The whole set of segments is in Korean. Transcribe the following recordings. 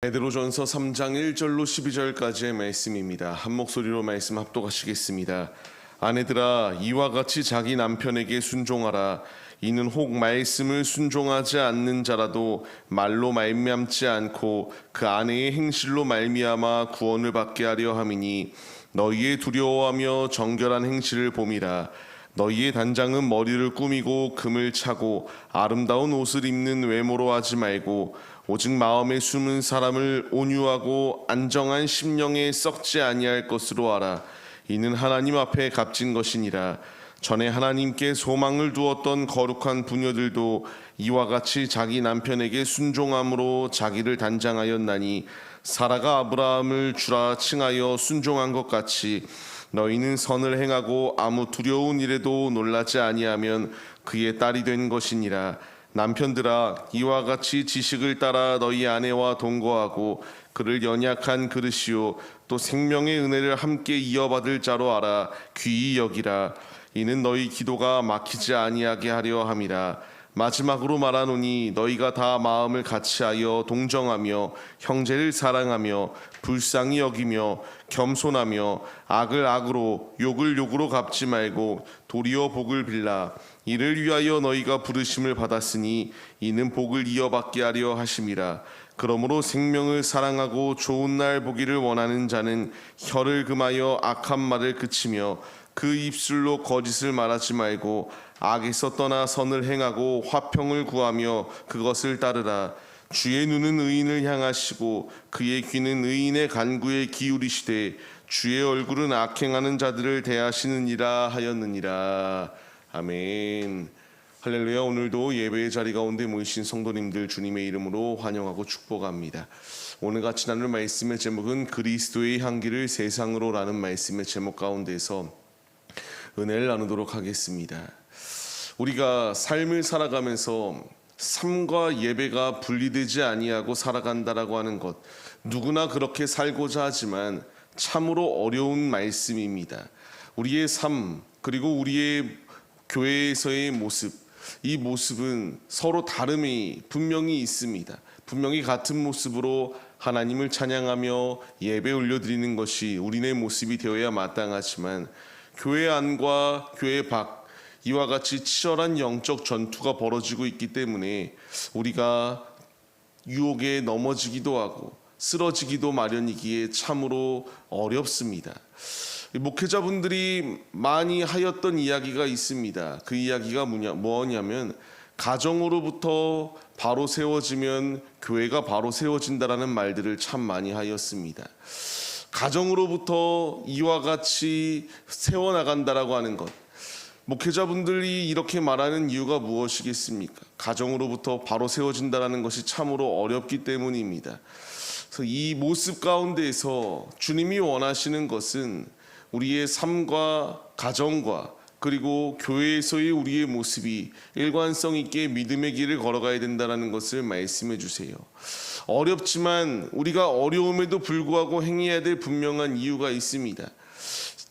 베드로전서 3장 1절로 12절까지의 말씀입니다. 한 목소리로 말씀 합독하시겠습니다. 아내들아, 이와 같이 자기 남편에게 순종하라. 이는 혹 말씀을 순종하지 않는 자라도 말로 말미암지 않고 그 아내의 행실로 말미암아 구원을 받게 하려 함이니, 너희의 두려워하며 정결한 행실을 봄이라. 너희의 단장은 머리를 꾸미고 금을 차고 아름다운 옷을 입는 외모로 하지 말고, 오직 마음에 숨은 사람을 온유하고 안정한 심령에 썩지 아니할 것으로 하라. 이는 하나님 앞에 값진 것이니라. 전에 하나님께 소망을 두었던 거룩한 부녀들도 이와 같이 자기 남편에게 순종함으로 자기를 단장하였나니, 사라가 아브라함을 주라 칭하여 순종한 것 같이 너희는 선을 행하고 아무 두려운 일에도 놀라지 아니하면 그의 딸이 된 것이니라. 남편들아, 이와 같이 지식을 따라 너희 아내와 동거하고 그를 연약한 그릇이요 또 생명의 은혜를 함께 이어받을 자로 알아 귀히 여기라. 이는 너희 기도가 막히지 아니하게 하려 함이라. 마지막으로 말하노니, 너희가 다 마음을 같이하여 동정하며 형제를 사랑하며 불쌍히 여기며 겸손하며 악을 악으로 욕을 욕으로 갚지 말고 도리어 복을 빌라. 이를 위하여 너희가 부르심을 받았으니 이는 복을 이어받게 하려 하심이라. 그러므로 생명을 사랑하고 좋은 날 보기를 원하는 자는 혀를 금하여 악한 말을 그치며 그 입술로 거짓을 말하지 말고 악에서 떠나 선을 행하고 화평을 구하며 그것을 따르라. 주의 눈은 의인을 향하시고 그의 귀는 의인의 간구에 기울이시되 주의 얼굴은 악행하는 자들을 대하시느니라 하였느니라. 아멘. 할렐루야. 오늘도 예배의 자리 가운데 모이신 성도님들 주님의 이름으로 환영하고 축복합니다. 오늘같이 나눌 말씀의 제목은 그리스도의 향기를 세상으로 라는 말씀의 제목 가운데서 은혜를 나누도록 하겠습니다. 우리가 삶을 살아가면서 삶과 예배가 분리되지 아니하고 살아간다라고 하는 것, 누구나 그렇게 살고자 하지만 참으로 어려운 말씀입니다. 우리의 삶, 그리고 우리의 교회에서의 모습, 이 모습은 서로 다름이 분명히 있습니다. 분명히 같은 모습으로 하나님을 찬양하며 예배 올려드리는 것이 우리네 모습이 되어야 마땅하지만, 교회 안과 교회 밖 이와 같이 치열한 영적 전투가 벌어지고 있기 때문에 우리가 유혹에 넘어지기도 하고 쓰러지기도 마련이기에 참으로 어렵습니다. 목회자분들이 많이 하였던 이야기가 있습니다. 그 이야기가 뭐냐면, 가정으로부터 바로 세워지면 교회가 바로 세워진다라는 말들을 참 많이 하였습니다. 가정으로부터 이와 같이 세워나간다라고 하는 것, 목회자분들이 이렇게 말하는 이유가 무엇이겠습니까? 가정으로부터 바로 세워진다는 것이 참으로 어렵기 때문입니다. 그래서 이 모습 가운데에서 주님이 원하시는 것은 우리의 삶과 가정과 그리고 교회에서의 우리의 모습이 일관성 있게 믿음의 길을 걸어가야 된다는 것을 말씀해 주세요. 어렵지만 우리가 어려움에도 불구하고 행해야 될 분명한 이유가 있습니다.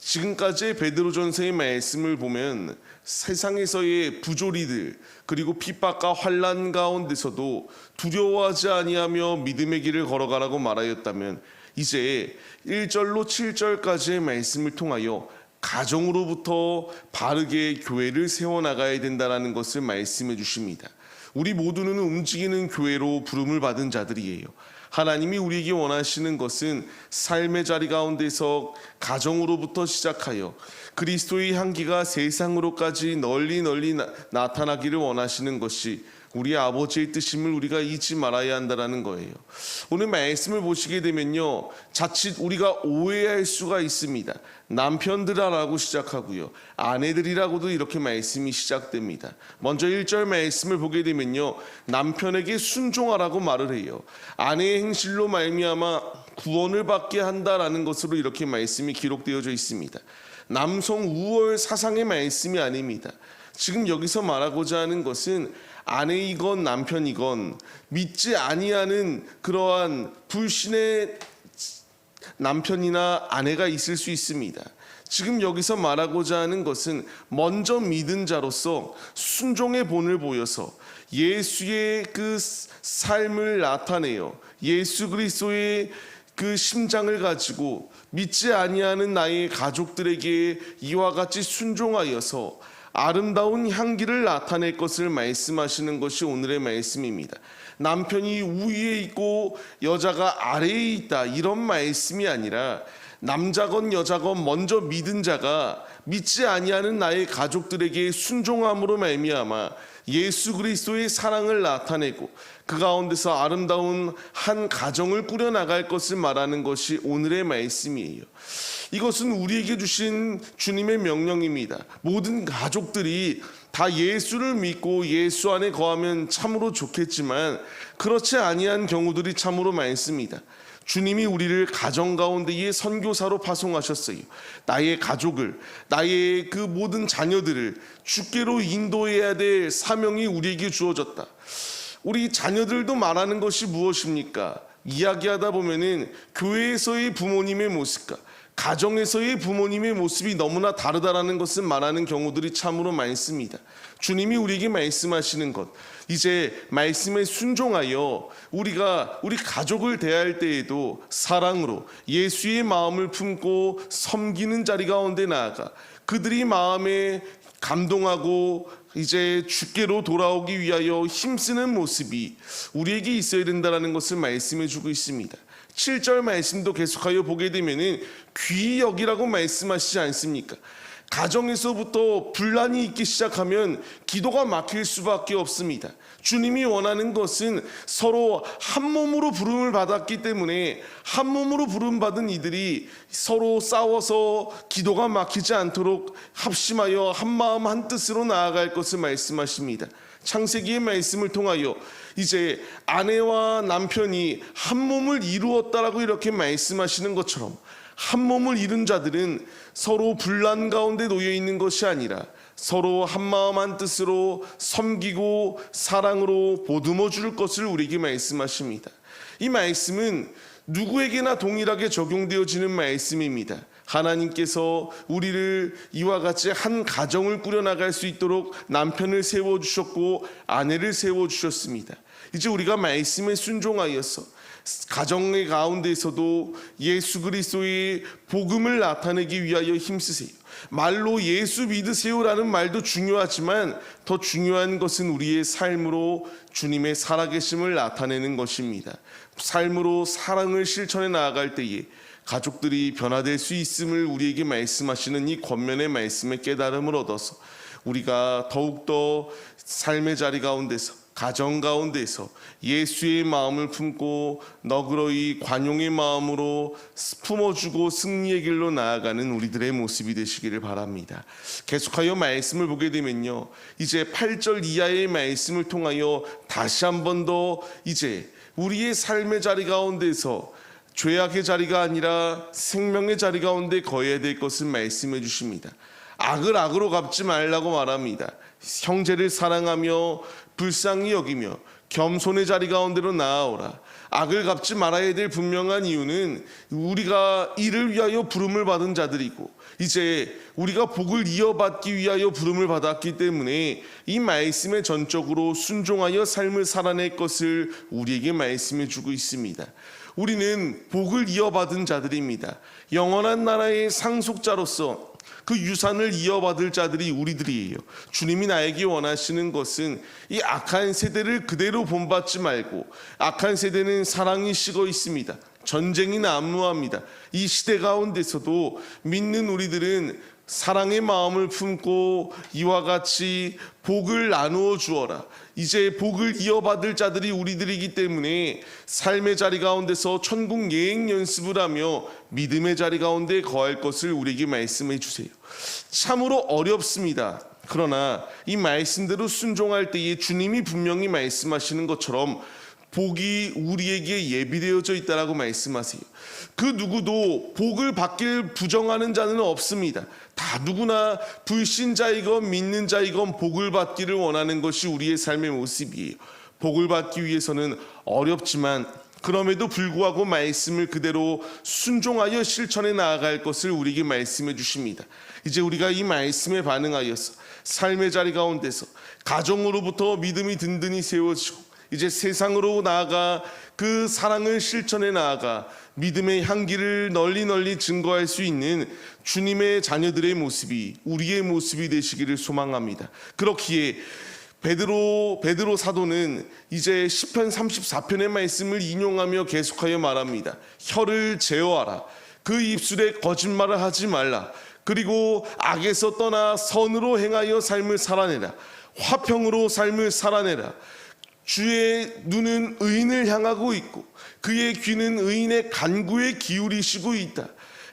지금까지의 베드로전서의 말씀을 보면 세상에서의 부조리들 그리고 핍박과 환난 가운데서도 두려워하지 아니하며 믿음의 길을 걸어가라고 말하였다면, 이제 1절로 7절까지의 말씀을 통하여 가정으로부터 바르게 교회를 세워나가야 된다는 것을 말씀해 주십니다. 우리 모두는 움직이는 교회로 부름을 받은 자들이에요. 하나님이 우리에게 원하시는 것은 삶의 자리 가운데서 가정으로부터 시작하여 그리스도의 향기가 세상으로까지 널리 나타나기를 원하시는 것이 우리 아버지의 뜻임을 우리가 잊지 말아야 한다는 거예요. 오늘 말씀을 보시게 되면요, 자칫 우리가 오해할 수가 있습니다. 남편들아라고 시작하고요, 아내들이라고도 이렇게 말씀이 시작됩니다. 먼저 1절 말씀을 보게 되면요, 남편에게 순종하라고 말을 해요. 아내의 행실로 말미암아 구원을 받게 한다라는 것으로 이렇게 말씀이 기록되어져 있습니다. 남성 우월 사상의 말씀이 아닙니다. 지금 여기서 말하고자 하는 것은 아내이건 남편이건 믿지 아니하는 그러한 불신의 남편이나 아내가 있을 수 있습니다. 지금 여기서 말하고자 하는 것은 먼저 믿은 자로서 순종의 본을 보여서 예수의 그 삶을 나타내요. 예수 그리스도의 그 심장을 가지고 믿지 아니하는 나의 가족들에게 이와 같이 순종하여서 아름다운 향기를 나타낼 것을 말씀하시는 것이 오늘의 말씀입니다. 남편이 우위에 있고 여자가 아래에 있다, 이런 말씀이 아니라 남자건 여자건 먼저 믿은 자가 믿지 아니하는 나의 가족들에게 순종함으로 말미암아 예수 그리스도의 사랑을 나타내고 그 가운데서 아름다운 한 가정을 꾸려나갈 것을 말하는 것이 오늘의 말씀이에요. 이것은 우리에게 주신 주님의 명령입니다. 모든 가족들이 다 예수를 믿고 예수 안에 거하면 참으로 좋겠지만 그렇지 아니한 경우들이 참으로 많습니다. 주님이 우리를 가정 가운데에 선교사로 파송하셨어요. 나의 가족을, 나의 그 모든 자녀들을 주께로 인도해야 될 사명이 우리에게 주어졌다. 우리 자녀들도 말하는 것이 무엇입니까? 이야기하다 보면은 교회에서의 부모님의 모습과 가정에서의 부모님의 모습이 너무나 다르다라는 것을 말하는 경우들이 참으로 많습니다. 주님이 우리에게 말씀하시는 것, 이제 말씀에 순종하여 우리가 우리 가족을 대할 때에도 사랑으로 예수의 마음을 품고 섬기는 자리 가운데 나아가 그들이 마음에 감동하고 이제 주께로 돌아오기 위하여 힘쓰는 모습이 우리에게 있어야 된다는 것을 말씀해 주고 있습니다. 7절 말씀도 계속하여 보게 되면은 귀히 여기라고 말씀하시지 않습니까? 가정에서부터 분란이 있기 시작하면 기도가 막힐 수밖에 없습니다. 주님이 원하는 것은 서로 한 몸으로 부름을 받았기 때문에 한 몸으로 부름받은 이들이 서로 싸워서 기도가 막히지 않도록 합심하여 한 마음 한 뜻으로 나아갈 것을 말씀하십니다. 창세기의 말씀을 통하여 이제 아내와 남편이 한 몸을 이루었다라고 이렇게 말씀하시는 것처럼 한 몸을 이룬 자들은 서로 분란 가운데 놓여 있는 것이 아니라 서로 한 마음 한 뜻으로 섬기고 사랑으로 보듬어 줄 것을 우리에게 말씀하십니다. 이 말씀은 누구에게나 동일하게 적용되어지는 말씀입니다. 하나님께서 우리를 이와 같이 한 가정을 꾸려나갈 수 있도록 남편을 세워주셨고 아내를 세워주셨습니다. 이제 우리가 말씀에 순종하여서 가정의 가운데서도 예수 그리스도의 복음을 나타내기 위하여 힘쓰세요. 말로 예수 믿으세요라는 말도 중요하지만 더 중요한 것은 우리의 삶으로 주님의 살아계심을 나타내는 것입니다. 삶으로 사랑을 실천해 나아갈 때에 가족들이 변화될 수 있음을 우리에게 말씀하시는 이 권면의 말씀의 깨달음을 얻어서 우리가 더욱더 삶의 자리 가운데서 가정 가운데서 예수의 마음을 품고 너그러이 관용의 마음으로 품어주고 승리의 길로 나아가는 우리들의 모습이 되시기를 바랍니다. 계속하여 말씀을 보게 되면요, 이제 8절 이하의 말씀을 통하여 다시 한 번 더 이제 우리의 삶의 자리 가운데서 죄악의 자리가 아니라 생명의 자리 가운데 거해야 될 것을 말씀해 주십니다. 악을 악으로 갚지 말라고 말합니다. 형제를 사랑하며 불쌍히 여기며 겸손의 자리 가운데로 나아오라. 악을 갚지 말아야 될 분명한 이유는 우리가 이를 위하여 부름을 받은 자들이고 이제 우리가 복을 이어받기 위하여 부름을 받았기 때문에 이 말씀에 전적으로 순종하여 삶을 살아낼 것을 우리에게 말씀해 주고 있습니다. 우리는 복을 이어받은 자들입니다. 영원한 나라의 상속자로서 그 유산을 이어받을 자들이 우리들이에요. 주님이 나에게 원하시는 것은 이 악한 세대를 그대로 본받지 말고, 악한 세대는 사랑이 식어 있습니다. 전쟁이 난무합니다. 이 시대 가운데서도 믿는 우리들은 사랑의 마음을 품고 이와 같이 복을 나누어 주어라. 이제 복을 이어받을 자들이 우리들이기 때문에 삶의 자리 가운데서 천국 예행 연습을 하며 믿음의 자리 가운데 거할 것을 우리에게 말씀해 주세요. 참으로 어렵습니다. 그러나 이 말씀대로 순종할 때에 주님이 분명히 말씀하시는 것처럼 복이 우리에게 예비되어져 있다라고 말씀하세요. 그 누구도 복을 받길 부정하는 자는 없습니다. 다 누구나 불신자이건 믿는 자이건 복을 받기를 원하는 것이 우리의 삶의 모습이에요. 복을 받기 위해서는 어렵지만 그럼에도 불구하고 말씀을 그대로 순종하여 실천해 나아갈 것을 우리에게 말씀해 주십니다. 이제 우리가 이 말씀에 반응하여서 삶의 자리 가운데서 가정으로부터 믿음이 든든히 세워지고 이제 세상으로 나아가 그 사랑을 실천해 나아가 믿음의 향기를 널리 증거할 수 있는 주님의 자녀들의 모습이 우리의 모습이 되시기를 소망합니다. 그렇기에 베드로 사도는 이제 시편 34편의 말씀을 인용하며 계속하여 말합니다. 혀를 제어하라. 그 입술에 거짓말을 하지 말라. 그리고 악에서 떠나 선으로 행하여 삶을 살아내라. 화평으로 삶을 살아내라. 주의 눈은 의인을 향하고 있고 그의 귀는 의인의 간구에 기울이시고 있다.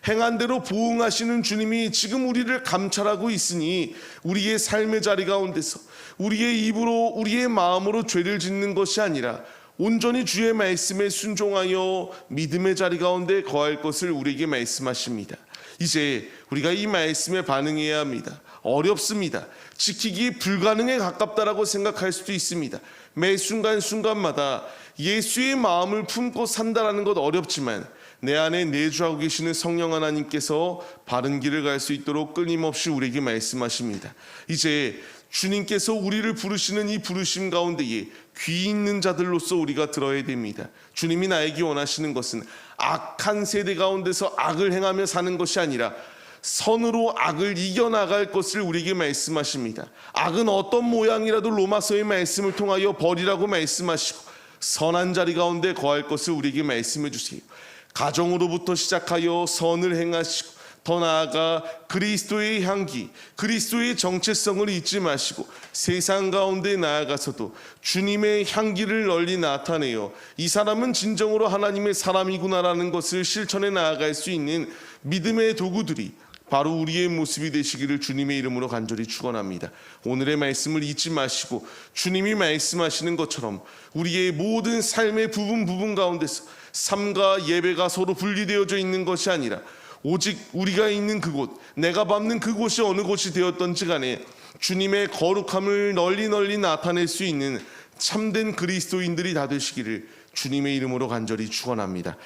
행한 대로 보응하시는 주님이 지금 우리를 감찰하고 있으니 우리의 삶의 자리 가운데서 우리의 입으로 우리의 마음으로 죄를 짓는 것이 아니라 온전히 주의 말씀에 순종하여 믿음의 자리 가운데 거할 것을 우리에게 말씀하십니다. 이제 우리가 이 말씀에 반응해야 합니다. 어렵습니다. 지키기 불가능에 가깝다라고 생각할 수도 있습니다. 매 순간마다 예수의 마음을 품고 산다라는 것 어렵지만 내 안에 내주하고 계시는 성령 하나님께서 바른 길을 갈 수 있도록 끊임없이 우리에게 말씀하십니다. 이제 주님께서 우리를 부르시는 이 부르심 가운데에 귀 있는 자들로서 우리가 들어야 됩니다. 주님이 나에게 원하시는 것은 악한 세대 가운데서 악을 행하며 사는 것이 아니라 선으로 악을 이겨나갈 것을 우리에게 말씀하십니다. 악은 어떤 모양이라도 로마서의 말씀을 통하여 버리라고 말씀하시고 선한 자리 가운데 거할 것을 우리에게 말씀해 주세요. 가정으로부터 시작하여 선을 행하시고 더 나아가 그리스도의 향기, 그리스도의 정체성을 잊지 마시고 세상 가운데 나아가서도 주님의 향기를 널리 나타내어 이 사람은 진정으로 하나님의 사람이구나라는 것을 실천해 나아갈 수 있는 믿음의 도구들이 바로 우리의 모습이 되시기를 주님의 이름으로 간절히 축원합니다. 오늘의 말씀을 잊지 마시고 주님이 말씀하시는 것처럼 우리의 모든 삶의 부분 가운데서 삶과 예배가 서로 분리되어져 있는 것이 아니라 오직 우리가 있는 그곳, 내가 밟는 그곳이 어느 곳이 되었던지 간에 주님의 거룩함을 널리 나타낼 수 있는 참된 그리스도인들이 다 되시기를 주님의 이름으로 간절히 축원합니다.